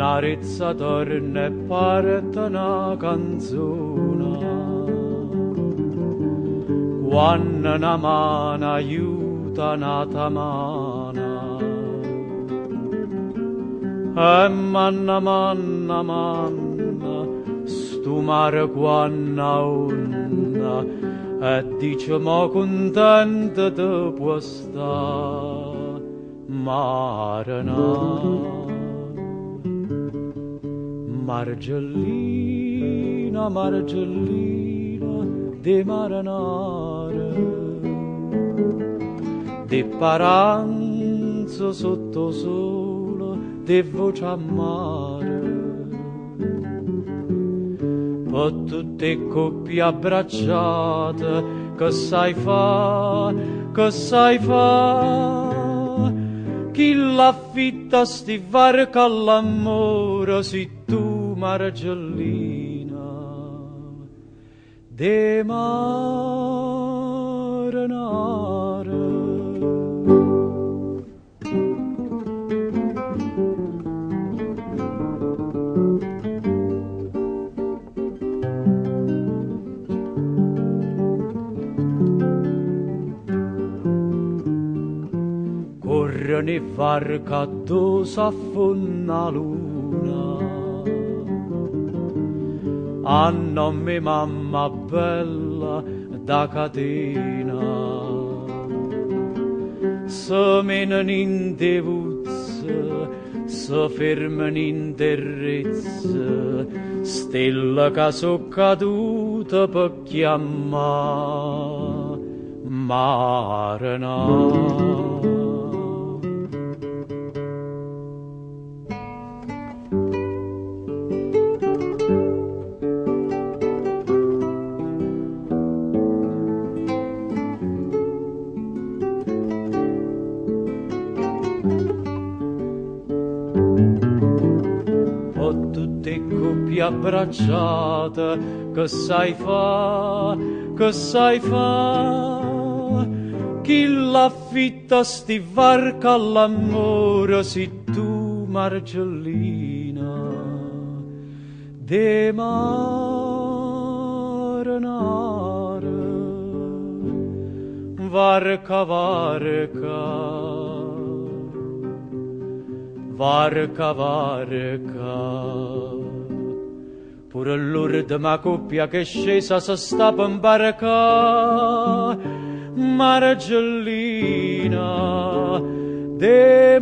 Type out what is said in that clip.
Narezza torna e parte una canzone, quando una mano aiuta un'altra mano, e manna, stu mare quando onna, e dice mo contento te può sta, marana. Margellina, Margellina, de maranare, de paranzo sotto sole, de voce amare, per tutte coppie abbracciate, che sai fa, chi l'affitta sti varca all'amore, si tu Margellina de maranare. Corre ne varca do s'affonda luna, a nome mamma bella da catena, se menen in devuzza, se fermen in terrezza, stella che so caduta per chiamare marana. Abbracciata, che sai fa, chi l'affitta sti varca all'amore, si tu Margellina de maranare, varca, pure l'urda ma coppia che scesa se sta per imbarca, Margellina de